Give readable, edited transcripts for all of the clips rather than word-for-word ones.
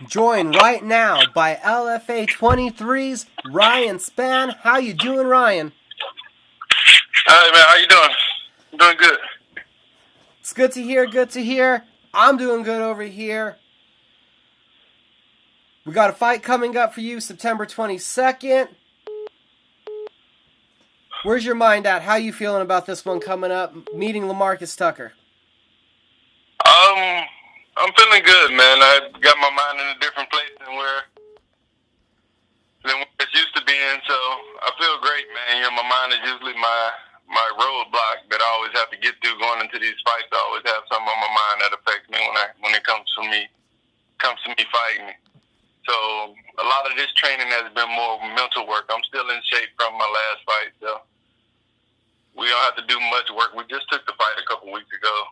Joined right now by LFA 23's Ryan Spann. How you doing, Ryan? Hi, man. How you doing? I'm doing good. It's good to hear, good to hear. I'm doing good over here. We got a fight coming up for you September 22nd. Where's your mind at? How you feeling about this one coming up, meeting LaMarcus Tucker? I'm feeling good, man. I got my mind in a different place than where it's used to being, so I feel great, man. You know, my mind is usually my roadblock that I always have to get through going into these fights. I always have something on my mind that affects me when it comes to me fighting. So a lot of this training has been more mental work. I'm still in shape from my last fight, so we don't have to do much work. We just took the fight a couple weeks ago.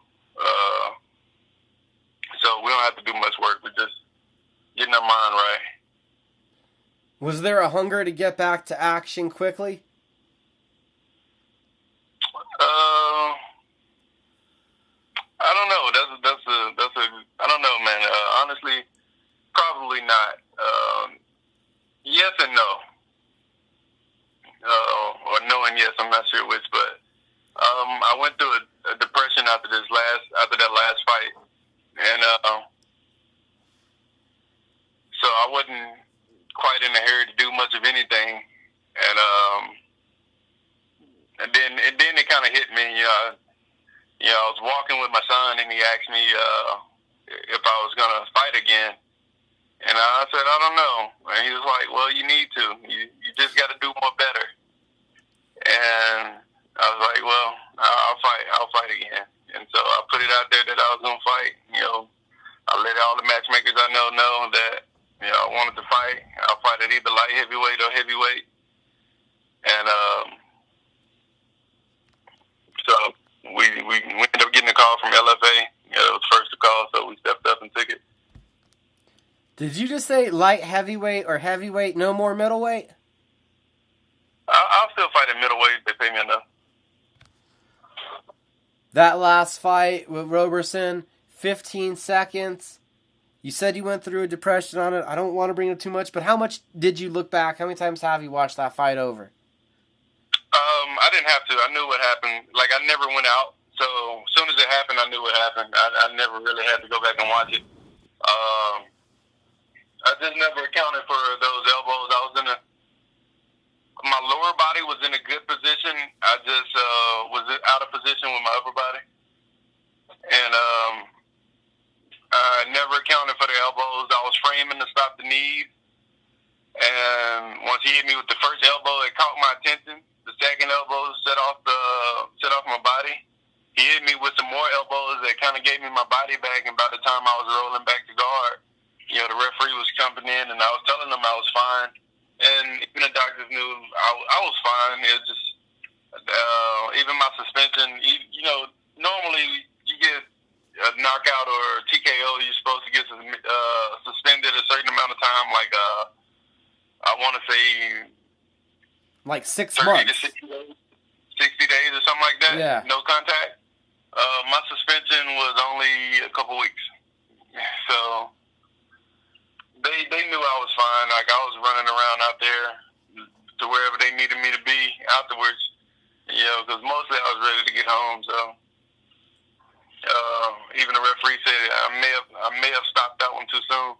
So we don't have to do much work. We're just getting our mind right. Was there a hunger to get back to action quickly? I don't know. I don't know, man. Honestly, probably not. Yes and no. Or no and yes. I'm not sure which, but I went through a depression after that last fight. And so I wasn't quite in a hurry to do much of anything. And then it kind of hit me. I was walking with my son, and he asked me if I was gonna fight again. And I said, I don't know. And he was like, well, you need to. You just got to do more better. And I was like, well, I'll fight again. And so I put it out there that I was going to fight. I let all the matchmakers I know that, I wanted to fight. I'll fight at either light heavyweight or heavyweight. And so we ended up getting a call from LFA. It was first to call, so we stepped up and took it. Did you just say light heavyweight or heavyweight, no more middleweight? I'll still fight at middleweight if they pay me enough. That last fight with Roberson, 15 seconds. You said you went through a depression on it. I don't want to bring up too much, but how much did you look back? How many times have you watched that fight over? I didn't have to. I knew what happened. Like, I never went out. So as soon as it happened, I knew what happened. I never really had to go back and watch it. I just never accounted for those elbows. I was my lower body was in a good position. I just was out of position with my upper body. And I never accounted for the elbows. I was framing to stop the knees. And once he hit me with the first elbow, it caught my attention. The second elbow set off my body. He hit me with some more elbows that kind of gave me my body back. And by the time I was rolling back to guard, the referee was jumping in, and I was telling him I was fine. And even the doctors knew I was fine. It was just, even my suspension, normally you get a knockout or TKO, you're supposed to get suspended a certain amount of time, like, I want to say, like 6 months. 60 months. days or something like that. Yeah. No contact. My suspension was only a couple weeks. So they knew I was fine. Like, I was running around out there to wherever they needed me to be afterwards, because mostly I was ready to get home. So even the referee said I may have stopped that one too soon.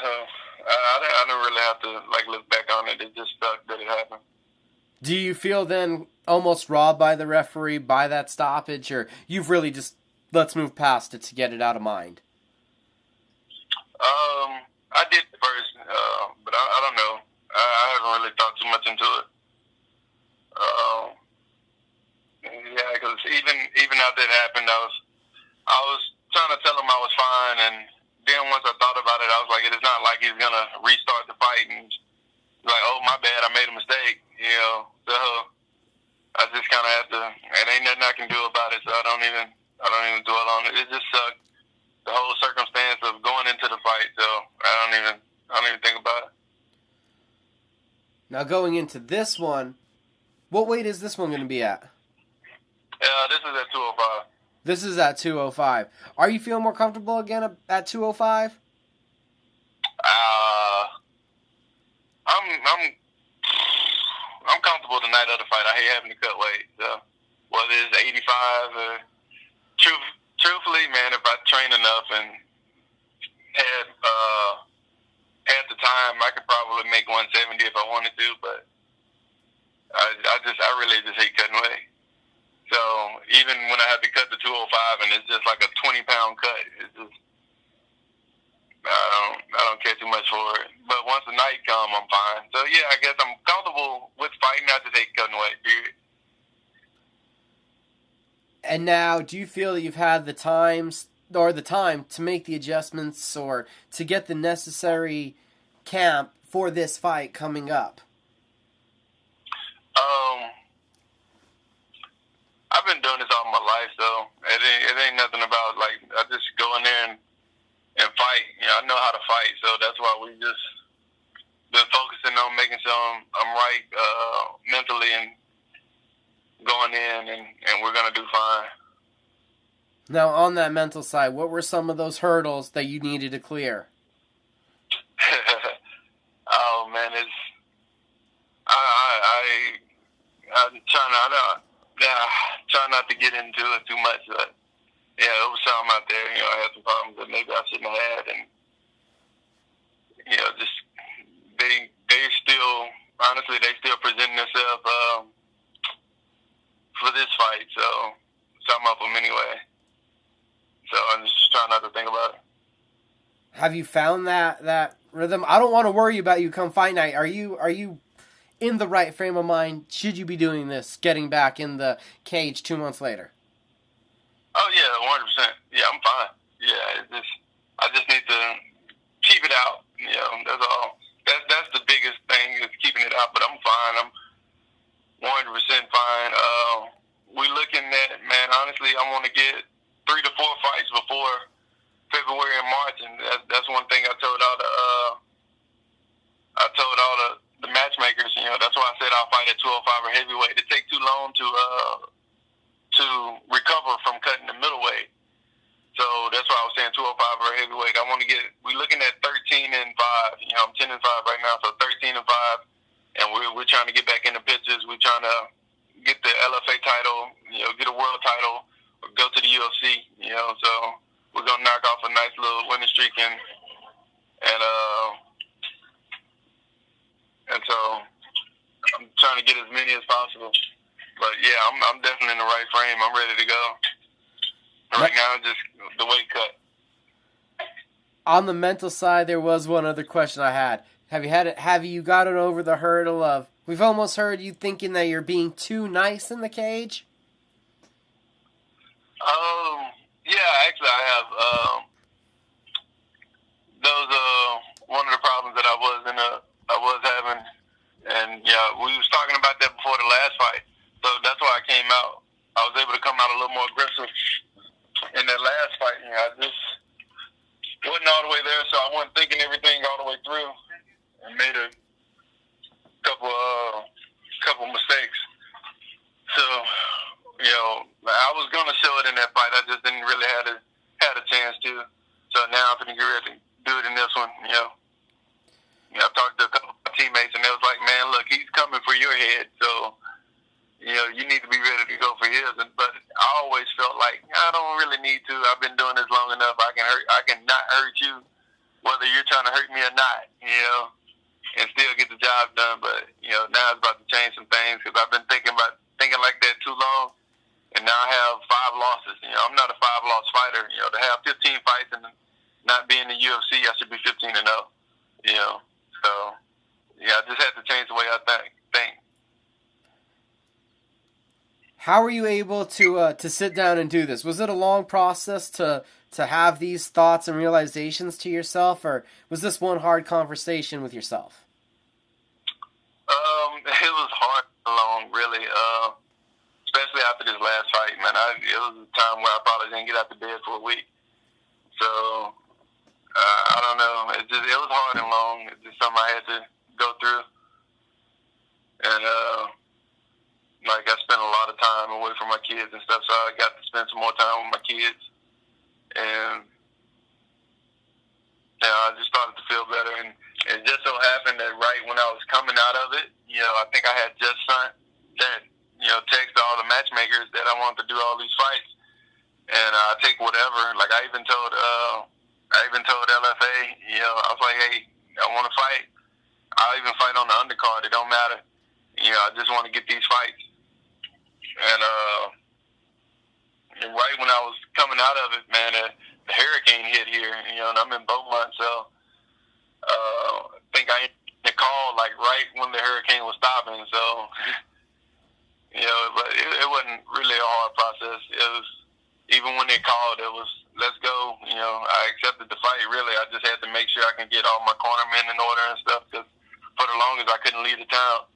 So I didn't really have to look back on it. It just sucked that it happened. Do you feel then almost robbed by the referee by that stoppage, or you've really just let's move past it to get it out of mind? I did first, but I don't know. I haven't really thought too much into it. Yeah, because even after it happened, I was trying to tell him I was fine, and then once I thought about it, I was like, it's not like he's gonna restart the fight and like, oh, my bad, I made a mistake, So I just kind of have to. It ain't nothing I can do about it, so I don't even dwell on it. It just sucked. The whole circumstance of going into the fight, so I don't even think about it. Now going into this one, what weight is this one going to be at? This is at 205. This is at 205. Are you feeling more comfortable again at 205? of the fight. I hate having to cut weight. So whether it's 85 or truthfully, man, if I train enough and had the time, I could probably make 170 if I wanted to. But I really just hate cutting weight. So even when I have to cut the 205 and it's just like a 20-pound cut, it's just I don't care too much for it. But once the night comes, I'm fine. So yeah, I guess I'm comfortable with fighting. I just hate cutting weight. Period. And now, do you feel that you've had the time to make the adjustments or to get the necessary camp for this fight coming up? I've been doing this all my life, so it ain't nothing about like I just go in there and fight. You know, I know how to fight, so that's why we just been focusing on making sure I'm right mentally and going in, and we're gonna do fine. Now, on that mental side, what were some of those hurdles that you needed to clear? Oh man, I'm trying not to get into it too much, but yeah, there was some out there. You know, I had some problems that maybe I shouldn't have had, and you know, just they still honestly presenting themselves for this fight. So some of them anyway. So I'm just trying not to think about it. Have you found that rhythm? I don't want to worry about you come fight night. Are you in the right frame of mind? Should you be doing this, getting back in the cage 2 months later? Oh yeah, 100%. Yeah, I'm fine. Yeah, I just need to keep it out. You know, that's all. That's the biggest thing is keeping it out. But I'm fine. I'm 100% fine. We looking at, man. Honestly, I want to get 3 to 4 fights before February and March, and that's one thing I told all the matchmakers. You know, that's why I said I'll fight at 205 or heavyweight. It takes too long to recover from cutting the middleweight. So that's why I was saying 205 or heavyweight. We're looking at 13-5. You know, I'm 10-5 right now, so 13-5, and we're trying to get back in the pictures. We're trying to get the LFA title, you know, get a world title, or go to the UFC. You know, so we're gonna knock off a nice little winning streak, and so I'm trying to get as many as possible. But yeah, I'm definitely in the right frame. I'm ready to go. Right now, just the weight cut. On the mental side, there was one other question I had. Have you gotten over the hurdle of, we've almost heard you thinking that you're being too nice in the cage? Yeah, actually I have. That was one of the problems that I was having, and yeah, we was talking about that before the last fight. So that's why I came out. I was able to come out a little more aggressive in that last fight. You know, I just wasn't all the way there, so I wasn't thinking everything all the way through, and made a couple mistakes. So, you know, I was gonna show it in that fight. I just didn't really had a chance to. So now I'm gonna get ready to do it in this one. You know, I talked to a couple of my teammates, and they was like, "Man, look, he's coming for your head. So, you know, you need to be ready to go for his." But I always felt like I don't really need to. I've been doing this long enough. I can not hurt you, whether you're trying to hurt me or not. You know, and still get the job done. But you know, now it's about to change some things because I've been thinking like that too long. And now I have 5 losses. You know, I'm not a 5-loss fighter. You know, to have 15 fights and not be in the UFC, I should be 15-0. You know, so yeah, I just had to change the way I think. How were you able to sit down and do this? Was it a long process to have these thoughts and realizations to yourself, or was this one hard conversation with yourself? It was hard and long, really. Especially after this last fight, man. It was a time where I probably didn't get out of bed for a week. So, I don't know. It was hard and long. It's just something I had to go through. And, like, I spent a lot of time away from my kids and stuff, so I got to spend some more time with my kids. And, you know, I just started to feel better. And it just so happened that right when I was coming out of it, you know, I think I had just signed text all the matchmakers that I want to do all these fights, and I take whatever. Like I even told LFA, I was like, hey, I want to fight. I'll even fight on the undercard. It don't matter. I just want to get these fights. And right when I was coming out of it, man, the hurricane hit here, and I'm in Beaumont, so I think I called like right when the hurricane was stopping. So, but it wasn't really a hard process. It was, even when they called, it was, let's go. I accepted the fight, really. I just had to make sure I can get all my cornermen in order and stuff, because for the longest I couldn't leave the town.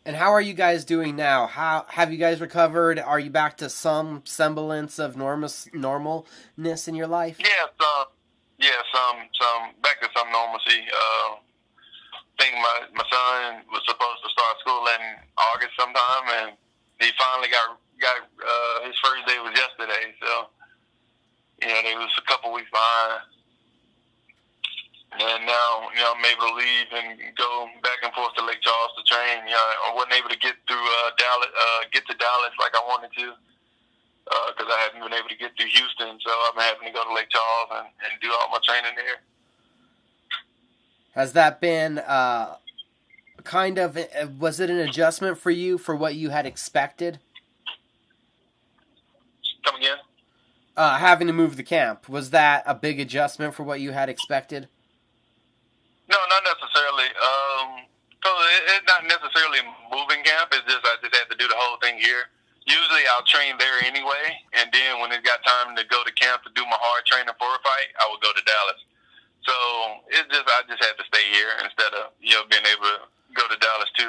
And how are you guys doing now? How have you guys recovered? Are you back to some semblance of normalness in your life? Yeah, some back to some normalcy. I think my son was supposed to start school in August sometime, and he finally got his first day was yesterday. So they was a couple weeks behind. And now, I'm able to leave and go back and forth to Lake Charles to train. I wasn't able to get through get to Dallas like I wanted to, because I haven't been able to get through Houston. So I've been having to go to Lake Charles and do all my training there. Has that been was it an adjustment for you for what you had expected? Come again? Having to move the camp, was that a big adjustment for what you had expected? No, not necessarily. So it's not necessarily moving camp. It's just I just had to do the whole thing here. Usually I'll train there anyway, and then when it got time to go to camp to do my hard training for a fight, I would go to Dallas. So I just had to stay here instead of being able to go to Dallas too.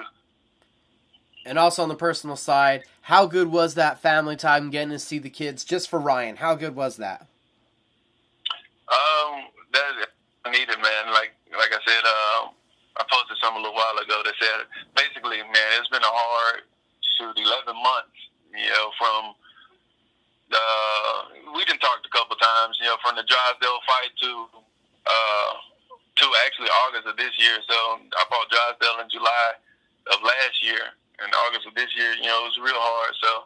And also on the personal side, how good was that family time, getting to see the kids? Just for Ryan, how good was that? That's needed, man. Like I said, I posted something a little while ago that said, basically, man, it's been a hard 11 months, from we done talked a couple times, from the Drysdale fight to actually August of this year. So I fought Drysdale in July of last year, and August of this year, it was real hard. So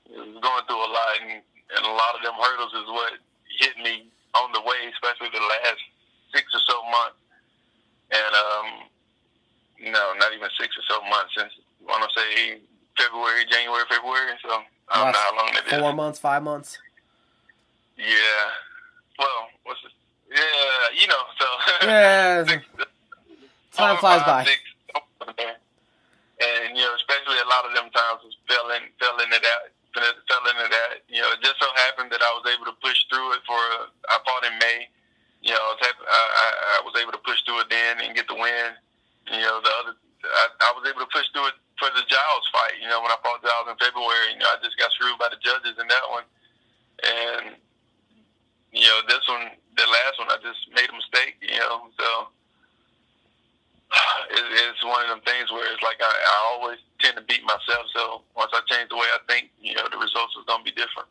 it was going through a lot, and a lot of them hurdles is what hit me on the way, especially the last 6 or so months. And no, not even 6 or so months, since I want to say January, February. So I don't know how long that is. 4 months, 5 months. Yeah. Well, what's it? Yeah, so. Yeah. Time flies by. 6, and especially a lot of them times was fell into that. It just so happened that I was able to push through it I fought in May. I was able to push through it then and get the win. I was able to push through it for the Giles fight. When I fought Giles in February, I just got screwed by the judges in that one. And this one, the last one, I just made a mistake. So it's one of them things where it's like I always tend to beat myself. So once I change the way I think, the results is gonna be different.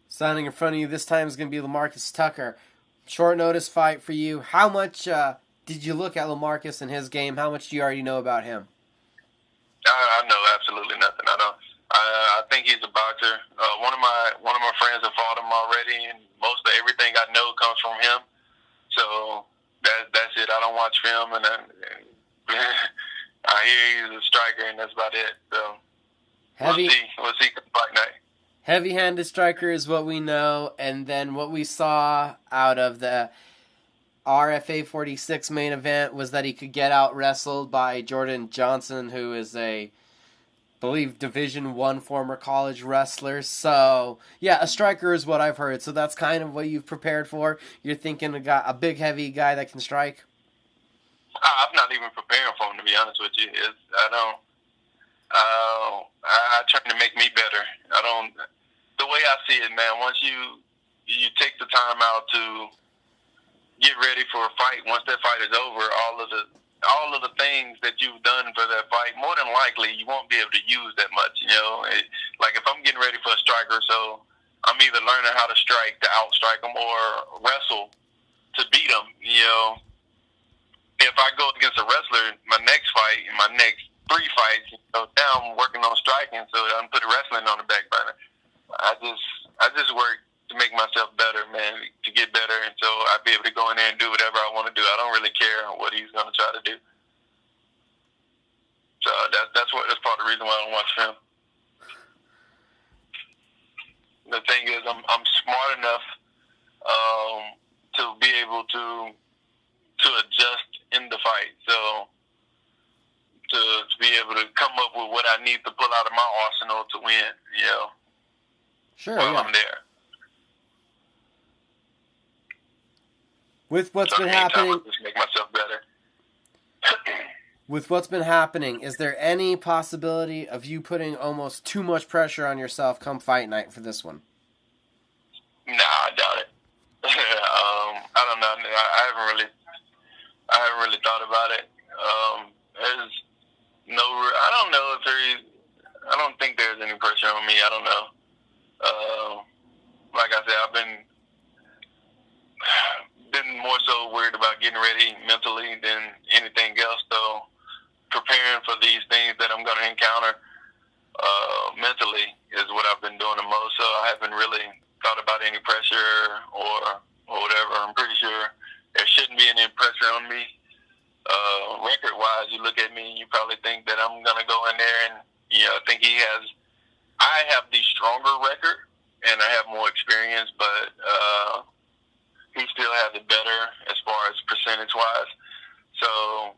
Standing in front of you this time is going to be LaMarcus Tucker. Short notice fight for you. How much did you look at LaMarcus and his game? How much do you already know about him? I know absolutely nothing. I think he's a boxer. One of my friends have fought him already, and most of everything I know comes from him. So that's it. I don't watch film, and I hear he's a striker, and that's about it. So we'll see fight night. Heavy-handed striker is what we know, and then what we saw out of the RFA 46 main event was that he could get out-wrestled by Jordan Johnson, who is I believe, Division I former college wrestler. So, yeah, a striker is what I've heard. So that's kind of what you've prepared for. You're thinking a big, heavy guy that can strike? I'm not even preparing for him, to be honest with you. I try to make me better. The way I see it, man, once you take the time out to get ready for a fight, once that fight is over, all of the things that you've done for that fight, more than likely you won't be able to use that much, like if I'm getting ready for a striker, so I'm either learning how to strike to outstrike them or wrestle to beat them, If I go against a wrestler, my next fight, my next 3 fights. Now I'm working on striking, so I'm putting wrestling on the back burner. I just work to make myself better, man, to get better, and so I'll be able to go in there and do whatever I want to do. I don't really care what he's going to try to do. So that's part of the reason why I don't watch film. The thing is, I'm smart enough to be able to adjust in the fight. So to be able to come up with what I need to pull out of my arsenal to win, you know. Sure, while yeah. I'm there. With what's been meantime, happening, just make myself better. with what's been happening, is there any possibility of you putting almost too much pressure on yourself come fight night for this one? Nah, I doubt it. I don't know. I haven't really thought about it. There's no. I don't know if there is. I don't think there's any pressure on me. I don't know. Like I said, I've been more so worried about getting ready mentally than anything else. So preparing for these things that I'm going to encounter mentally is what I've been doing the most. So I haven't really thought about any pressure or whatever. I'm pretty sure there shouldn't be any pressure on me. Record-wise, you look at me and you probably think that I'm going to go in there and, you know, think I have the stronger record and I have more experience, but he still has it better as far as percentage-wise. So,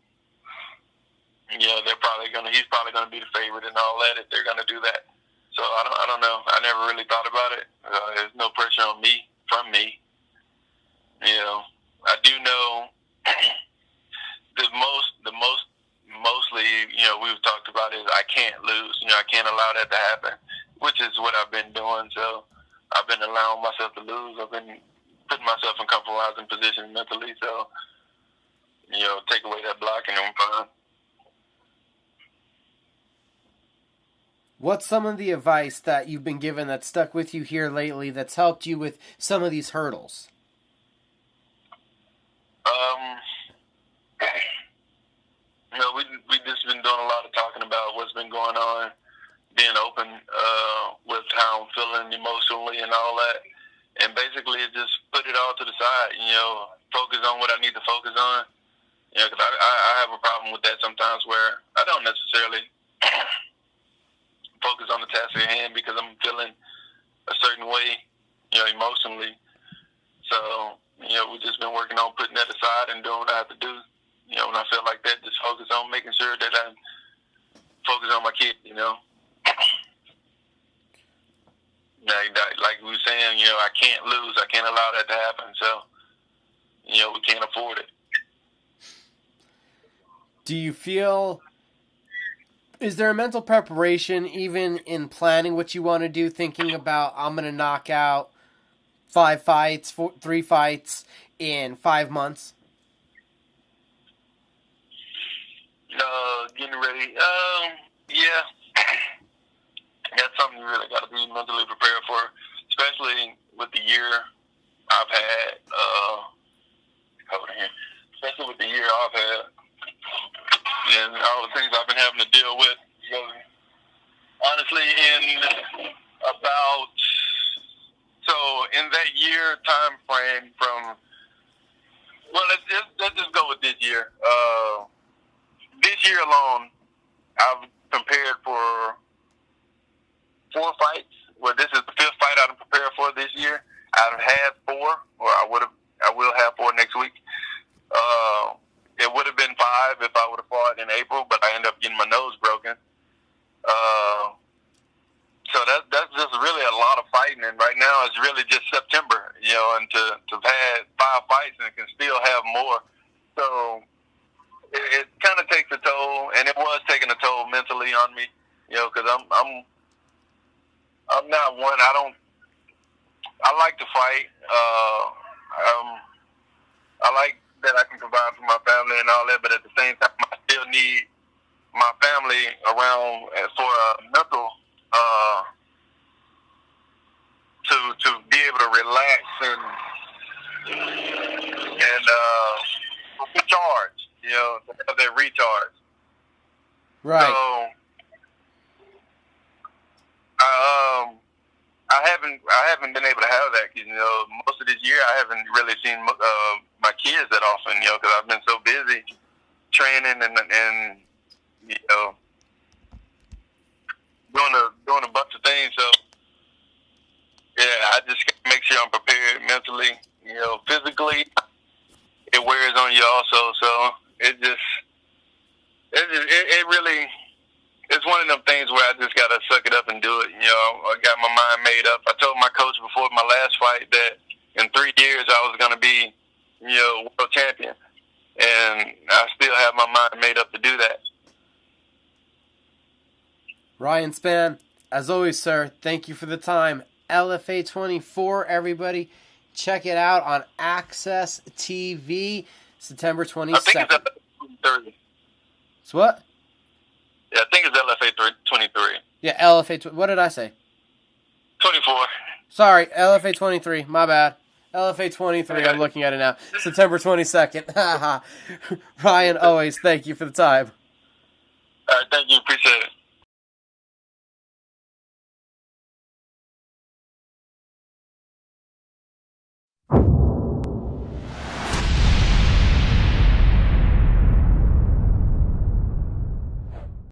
you know, he's probably going to be the favorite and all that if they're going to do that. So I don't know. I never really thought about it. There's no pressure on me from me. You know, I do know mostly, you know, we've talked about is I can't lose. You know, I can't allow that to happen, which is what I've been doing. So I've been allowing myself to lose. I've been putting myself in compromising positions mentally. So, you know, take away that blocking and I'm fine. What's some of the advice that you've been given that stuck with you here lately that's helped you with some of these hurdles? You know, we just been doing a lot of talking about what's been going on, being open with how I'm feeling emotionally and all that, and basically just put it all to the side. You know, focus on what I need to focus on. You know, because I have a problem with that sometimes where I don't necessarily focus on the task at hand because I'm feeling a certain way, you know, emotionally. So, you know, we've just been working on putting that aside and doing what I have to do. You know, when I feel like that, just focus on making sure that I focus on my kid, you know. Like we were saying, you know, I can't lose. I can't allow that to happen. So, you know, we can't afford it. Do you feel... Is there a mental preparation even in planning what you want to do, thinking about I'm going to knock out 3 fights in 5 months? Getting ready. Yeah. That's something you really got to be mentally prepared for, especially with the year I've had. Especially with the year I've had. And all the things I've been having to deal with. So, honestly, in that year time frame from, well, let's just go with this year. This year alone, I've prepared for 4 fights. Well, this is the 5th fight I've prepared for this year. I've had 4, or I will have 4 next week. It would have been 5 if I would have fought in April, but I ended up getting my nose broken. So that's just really a lot of fighting, and right now it's really just September, you know, and to have had 5 fights and can still have more. So it kind of takes a toll, and it was taking a toll mentally on me, you know, because I'm not one. I like to fight. I like that I can provide for my family and all that, but at the same time, I still need my family around for a mental to be able to relax and recharge. You know, to have that recharge. Right. So I haven't been able to have that because most of this year I haven't really seen my kids that often, because I've been so busy training and doing a bunch of things. So yeah, I just gotta make sure I'm prepared mentally, physically. It wears on you also, so it really. It's one of them things where I just gotta suck it up and do it. I got my mind made up. I told my coach before my last fight that in 3 years I was gonna be, world champion, and I still have my mind made up to do that. Ryan Spann, as always, sir, thank you for the time. LFA 24, everybody, check it out on Access TV, September 22nd. I think it's LFA 30. It's what? Yeah, I think it's LFA 23. Yeah, LFA. What did I say? 24. Sorry, LFA 23. My bad. LFA 23. Okay. I'm looking at it now. September 22nd. Ryan, always thank you for the time. All right, thank you. Appreciate it.